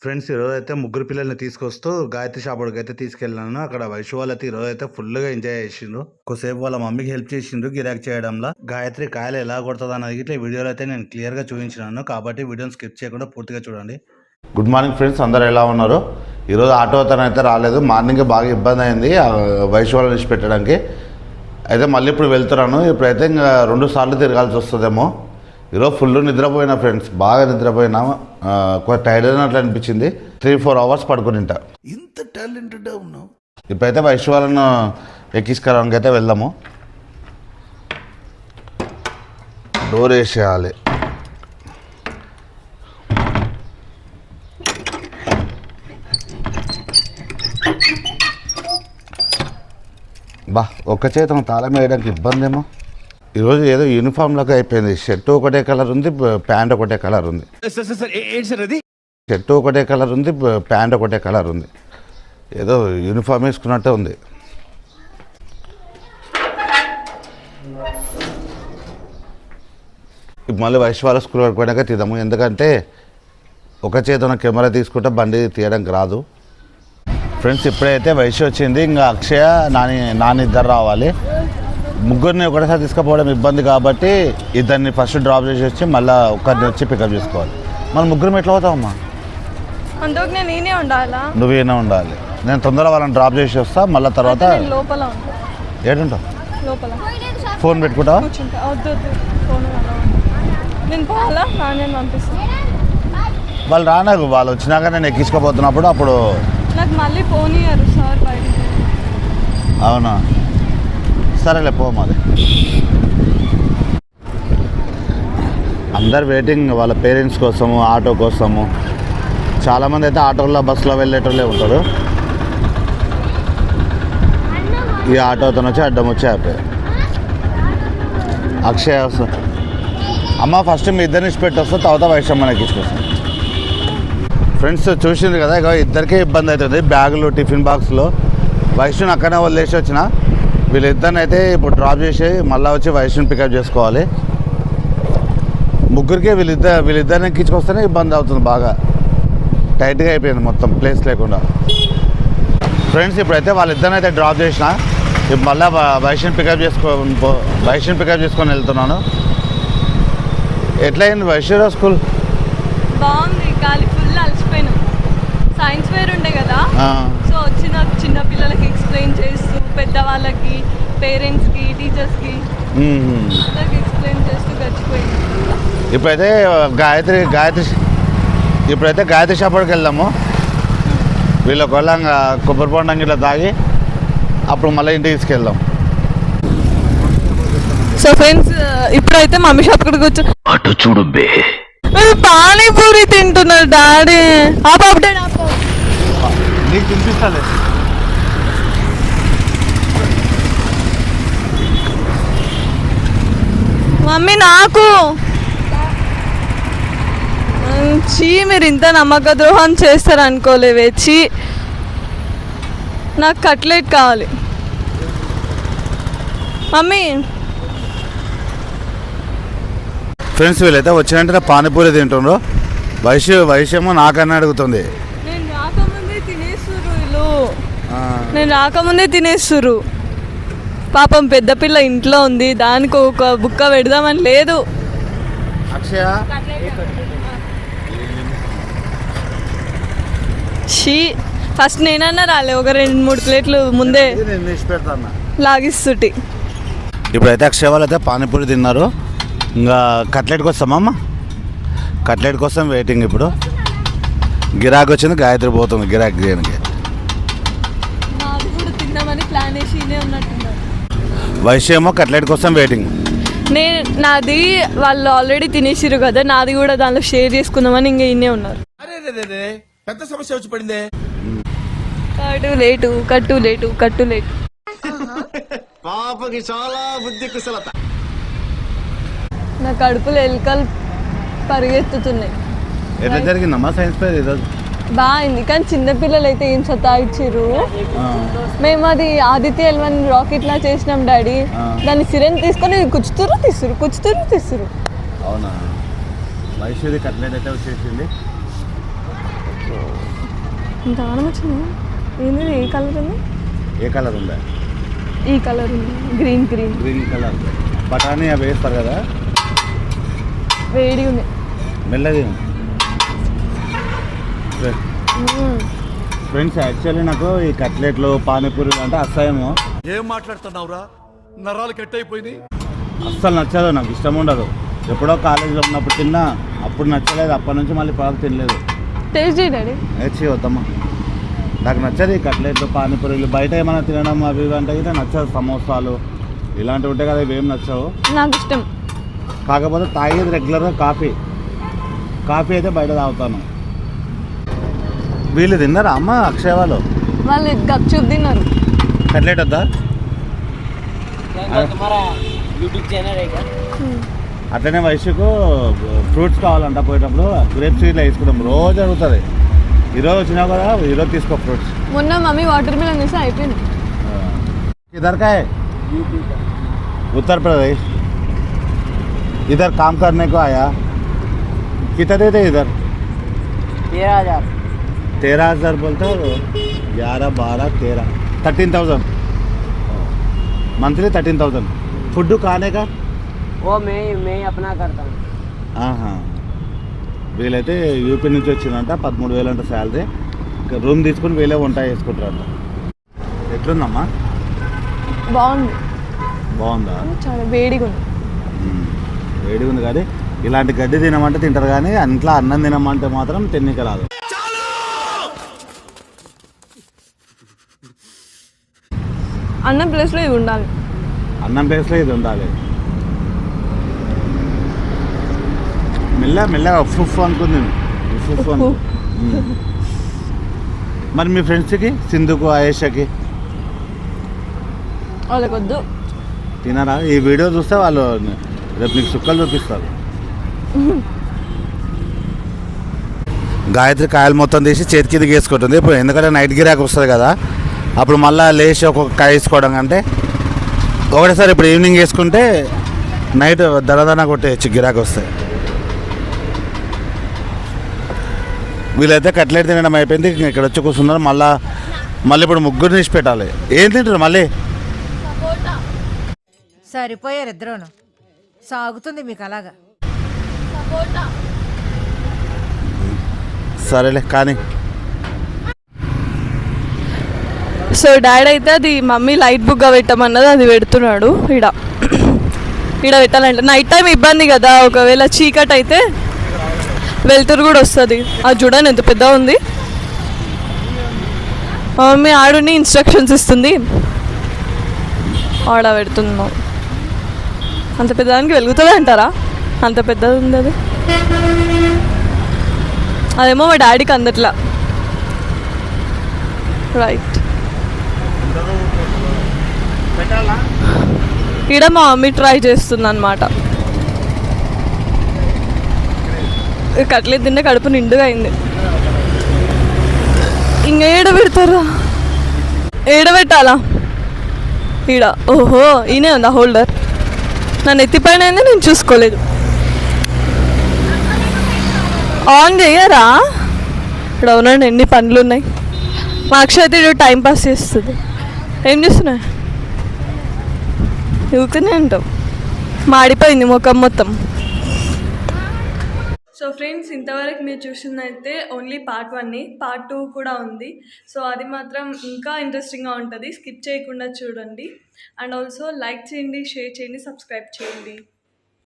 Friends ఈరోజైతే ముగ్గురు పిల్లల్ని తీసుకొస్తూ గాయత్రి షాపుడికి అయితే తీసుకెళ్ళాను. అక్కడ వైషు వాళ్ళైతే ఈరోజైతే ఫుల్గా ఎంజాయ్ చేసిండ్రు. కొద్దిసేపు వాళ్ళ మమ్మీకి హెల్ప్ చేసిండ్రు గిరాక్ చేయడంలో. గాయత్రి కాయలు ఎలా కొడుతుంది అన్నది ఇట్లా వీడియోలో అయితే నేను క్లియర్గా చూపించినాను. కాబట్టి వీడియోని స్కిప్ చేయకుండా పూర్తిగా చూడండి. గుడ్ మార్నింగ్ ఫ్రెండ్స్, అందరూ ఎలా ఉన్నారు? ఈరోజు ఆటో అతను అయితే రాలేదు. మార్నింగ్ బాగా ఇబ్బంది అయింది వైషు వాళ్ళని విడిచి పెట్టడానికి. అయితే మళ్ళీ ఇప్పుడు వెళ్తున్నాను. ఇప్పుడైతే ఇంకా 2 సార్లు తిరగాల్సి వస్తుందేమో. ఈరోజు ఫుల్ నిద్రపోయినా ఫ్రెండ్స్, బాగా నిద్రపోయినా. కొంచెం టైర్డ్ అయినట్లు అనిపించింది. 3-4 అవర్స్ పడుకుని ఉంటా. ఇంత టాలెంటెడ్ ఉన్నావు. ఇప్పుడైతే వైషు వాళ్ళను ఎక్కించుకోవడానికి అయితే వెళ్దాము. డోర్ వేసేయాలి. బా ఒక్క చేత తాళం వేయడానికి ఇబ్బంది ఏమో. ఈరోజు ఏదో యూనిఫామ్లోకి అయిపోయింది. షర్టు ఒకటే కలర్ ఉంది, ప్యాంట్ ఒకటే కలర్ ఉంది. షర్టు ఒకటే కలర్ ఉంది, ప్యాంట్ ఒకటే కలర్ ఉంది. ఏదో యూనిఫామ్ వేసుకున్నట్టే ఉంది. మళ్ళీ వైశ్వాల స్కూల్ వరకు పోయినాక తీద్దాము. ఎందుకంటే ఒక చేతున కెమెరా తీసుకుంటే బండి తీయడానికి రాదు. ఫ్రెండ్స్ ఇప్పుడైతే వయసు వచ్చింది. ఇంకా అక్షయ నాని ఇద్దరు రావాలి. ముగ్గురిని ఒకటేసారి తీసుకుపోవడం ఇబ్బంది కాబట్టి ఇద్దరిని ఫస్ట్ డ్రాప్ చేసి వచ్చి మళ్ళీ ఒక్కరిని వచ్చి పికప్ చేసుకోవాలి. మనం ముగ్గురం ఎట్లా అవుతామమ్మా? నువ్వేనా ఉండాలి. నేను తొందరగా వాళ్ళని డ్రాప్ చేసి వస్తా. మళ్ళీ తర్వాత ఏడుంటావు? ఫోన్ పెట్టుకుంటావా? వాళ్ళు రానారు. వాళ్ళు వచ్చినాక నేను ఎక్కించుకోపోతున్నప్పుడు అప్పుడు నాకు మళ్ళీ ఫోన్ ఇయ్యారు సార్ బయట. అవునా, సరేలే పో. మరి అందరు వెయిటింగ్ వాళ్ళ పేరెంట్స్ కోసము, ఆటో కోసము. చాలామంది అయితే ఆటోలో బస్సులో వెళ్ళేటోళ్ళే ఉంటారు. ఈ ఆటోతో వచ్చి అడ్డం వచ్చి ఆపే. అక్షయ వస్తా అమ్మ, ఫస్ట్ మీ ఇద్దరిని ఇచ్చిపెట్టి వస్తా, తర్వాత వైషమ్మని ఎక్కించుకొస్తాం. ఫ్రెండ్స్ చూసింది కదా, ఇక ఇద్దరికే ఇబ్బంది అవుతుంది. బ్యాగులు, టిఫిన్ బాక్స్లో. వైష్ణుని అక్కడనే వదిలేసి వచ్చిన. వీళ్ళిద్దరిని అయితే ఇప్పుడు డ్రాప్ చేసి మళ్ళీ వచ్చి వైష్ణుని పికప్ చేసుకోవాలి. ముగ్గురికి వీళ్ళిద్దరిని ఎక్కించుకొస్తేనే ఇబ్బంది అవుతుంది. బాగా టైట్గా అయిపోయింది మొత్తం, ప్లేస్ లేకుండా. ఫ్రెండ్స్ ఇప్పుడైతే వాళ్ళిద్దరిని అయితే డ్రాప్ చేసిన. ఇప్పుడు మళ్ళీ వైష్ణుని పికప్ చేసుకొని వెళ్తున్నాను. ఎట్లయింది వైష్ణు స్కూల్? బాగుంది, గాలి ఫుల్ అలసిపోయినాం. సైన్స్ వేర్ ఉండే కదా, సో వచ్చిన చిన్న పిల్లలకి ఎక్స్ప్లెయిన్ చేస్తూ, పెద్దవాళ్ళకి, పేరెంట్స్కి, టీచర్స్కి అందరికి ఎక్స్ప్లెయిన్ చేస్తూ గడిచిపోయింది. ఇప్పుడైతే గాయత్రి షాపుడికి వెళ్దాము. వీళ్ళ కొల్లంగా కొబ్బరి బొండం ఇట్లా తాగి అప్పుడు మళ్ళీ ఇంటికి తీసుకెళ్దాం. సో ఫ్రెండ్స్ ఇప్పుడైతే మమ్మీ షాప్ ఇక్కడికి వచ్చి అటు చూడు బే, పానీపూరి తింటున్నారు డాడీ. నీకు తినిపిస్తాలే. మమ్మీ నాకు చీ, మీరు ఇంత నమ్మక ద్రోహం చేస్తారు అనుకోలేవే. చీ, నాకు కట్లెట్ కావాలి మమ్మీ. ఫ్రెండ్స్ వీళ్ళైతే వచ్చినంటే పానీపూరి తింటుండ్రు. వైశ్యమో నాకన్నా అడుగుతుంది. నేను రాకముందే తినేస్తుర్రు. పాపం పెద్ద పిల్ల ఇంట్లో ఉంది, దానికి ఒక బుక్క పెడదామని లేదు. అక్షయ షీ, ఫస్ట్ నేనన్నా రాలే, ఒక 2-3 ప్లేట్లు ముందే లాగిస్తుటి. ఇప్పుడైతే అక్షయ వాళ్ళు అయితే పానీపూరి తిన్నారు. ఇంకా కట్లెట్ కోసమమ్మ, కట్లెట్ కోసం వెయిటింగ్. ఇప్పుడు గిరాకీ వచ్చింది, గాయత్రి పోతుంది గిరాకీ చేయడానికి. వైశ్యేమో కట్లెట్ కోసం వెయిటింగ్. నాది వాళ్ళు ఆల్రెడీ తినేసిరు కదా, నాది కూడా దానిలో షేర్ చేసుకుందామని ఇంకా ఇన్నే ఉన్నారు. పెద్ద సమస్య వచ్చి పడిందే. కట్టు లేటు. పాపకి చాలా బుద్ధి కుశలత. నా కడుపులో ఎలుకలు పరిగెత్తుతున్నాయి. ఎట్లా జరిగిందమ్మా సైన్స్ ఫేర్ ఈరోజు? బాగుంది, కానీ చిన్నపిల్లలు అయితే ఏం సతాయిచ్చిర్రు. మేము అది ఆదిత్య ఎల్వన్ రాకెట్ లా చేసినాం డాడీ. దాన్ని సిరెన్ తీసుకొని కుచ్చుతురు తీస్తురు. అవునా, మైసూరి కట్లెట్ అయితే వచ్చేసింది. ఇంత ఆనం వచ్చింది. ఏంది ఏ కలర్ ఉంది? ఏ కలర్ ఉందా? ఈ కలర్ ఉంది, గ్రీన్ గ్రీన్ గ్రీన్ కలర్. బఠానీ అవి వేస్తారు కదా, వేడి ఉంది. మెల్లది. ఫ్రెండ్స్ యాక్చువల్లీ నాకు ఈ కట్లెట్లు పానీపూరీలు అంటే అసహ్యము. ఏం మాట్లాడుతున్నావురా, నరాలు కట్ అయిపోయింది. అస్సలు నచ్చదు, నాకు ఇష్టం ఉండదు. ఎప్పుడో కాలేజీలో ఉన్నప్పుడు తిన్నా, అప్పుడు నచ్చలేదు, అప్పటి నుంచి మళ్ళీ పాలు తినలేదు. టేస్ట్ చేయండి. వచ్చి వద్దమ్మా, నాకు నచ్చదు ఈ కట్లెట్లు పానీపూరీలు. బయట ఏమైనా తినడం అవి ఇవి అంటే అయితే నచ్చదు. సమోసాలు ఇలాంటివి ఉంటాయి కదా, ఇవేం నచ్చవు నాకు ఇష్టం. కాకపోతే తాగేది రెగ్యులర్గా కాఫీ. కాఫీ అయితే బయట తాగుతాను. వీళ్ళు తిన్నారా అమ్మ అక్షయ వాళ్ళు? వాళ్ళు గప్చుప్ తిన్నారు. కట్లెట్ వద్దా? అట్లనే వయసుకు ఫ్రూట్స్ కావాలంట, పోయేటప్పుడు గ్రేప్స్ ఇట్లా వేసుకుంటాం. రోజు అడుగుతుంది. ఈరోజు వచ్చినా కూడా ఈరోజు తీసుకో ఫ్రూట్స్. మొన్న మమ్మీ వాటర్ మిలన్ వేస్తే అయిపోయింది. इधर का है? उत्तर प्रदेश. इधर काम करने को आया. कितना देते इधर? 13,000. 13,000 बोलते हो? 11, 12, 13, 13,000 मंथली. 13,000 फूड खाने का वो मैं अपना करता हूँ. వీళ్ళైతే యూపీ నుంచి వచ్చిందంట. 13,000 అంట శాలరీ. రూమ్ తీసుకుని వీళ్ళే వంట చేసుకుంటారంట. ఎట్లుందమ్మా? బాగుంది. బాగుందా? చాలా వేడిగా ఉంది. వేడిగా ఉంది కానీ ఇలాంటి గడ్డి తినమంటే తింటారు, కానీ ఇంట్లో అన్నం తినమంటే మాత్రం తిన్నిక రాదు. అన్నం ప్లేస్లో ఇది ఉండాలి. అన్నం ప్లేస్లో ఇది ఉండాలి. మెల్లగా ఉఫ్ అనుకుంది. ఉఫ్ అను. మరి మీ ఫ్రెండ్స్కి సింధుకు ఆయేషకి వాళ్ళకొద్దు. తినరా? ఈ వీడియో చూస్తే వాళ్ళు రేపు నీకు సుక్కలు చూపిస్తారు. గాయత్రి కాయలు మొత్తం తీసి చేతికి ఇది వేసుకుంటుంది ఇప్పుడు, ఎందుకంటే నైట్ గిరాకి వస్తుంది కదా. అప్పుడు మళ్ళీ లేచి ఒక్కొక్క కాయ వేసుకోవడం కంటే ఒకటేసారి ఇప్పుడు ఈవినింగ్ వేసుకుంటే నైట్ దరదన కొట్టేయచ్చు గిరాకి వస్తాయి. వీళ్ళైతే కట్లెట్ తినడం అయిపోయింది. ఇక్కడ వచ్చి కూర్చున్నారు. మళ్ళీ ఇప్పుడు ముగ్గురు తీసి పెట్టాలి. ఏం తింటారు మళ్ళీ? సరిపోయారు ఇద్దరును. సాగుతుంది మీకు అలాగా. సరేలే కానీ. సో డాడీ అయితే అది మమ్మీ లైట్ బుక్గా పెట్టమన్నది, అది పెడుతున్నాడు. ఈడ పెట్టాలంటే నైట్ టైం ఇబ్బంది కదా, ఒకవేళ చీకటి అయితే వెళ్తురు కూడా వస్తుంది. అది చూడండి ఎంత పెద్దగా ఉంది. మా మమ్మీ ఆడుని ఇన్స్ట్రక్షన్స్ ఇస్తుంది, ఆడ పెడుతున్నాం. అంత పెద్దదానికి వెలుగుతుంది అంటారా? అంత పెద్దది ఉంది అది. అదేమో మా డాడీకి అందట్లా. రైట్. ఇక్కడ మా మమ్మీ ట్రై చేస్తుంది అన్నమాట. కట్లెట్ తిన్న కడుపు నిండుగా అయింది. ఇంకా ఏడ పెడతారా? ఏడ పెట్టాలా? ఈడ. ఓహో, ఈయనే ఉందా హోల్డర్? నన్ను ఎత్తిపైన అయింది, నేను చూసుకోలేదు. ఆన్ చేయరా? ఇక్కడ అవునండి, ఎన్ని పనులు ఉన్నాయి. మా అక్షయ్ అయితే ఇటు టైం పాస్ చేస్తుంది. ఏం చేస్తున్నా? ఊరికనే అంటావు. మాడిపోయింది ముఖం మొత్తం. సో ఫ్రెండ్స్, ఇంతవరకు మీరు చూసిందైతే ఓన్లీ పార్ట్ 1. పార్ట్ 2 కూడా ఉంది. సో అది మాత్రం ఇంకా ఇంట్రెస్టింగ్గా ఉంటుంది. స్కిప్ చేయకుండా చూడండి. అండ్ ఆల్సో లైక్ చేయండి, షేర్ చేయండి, సబ్స్క్రైబ్ చేయండి.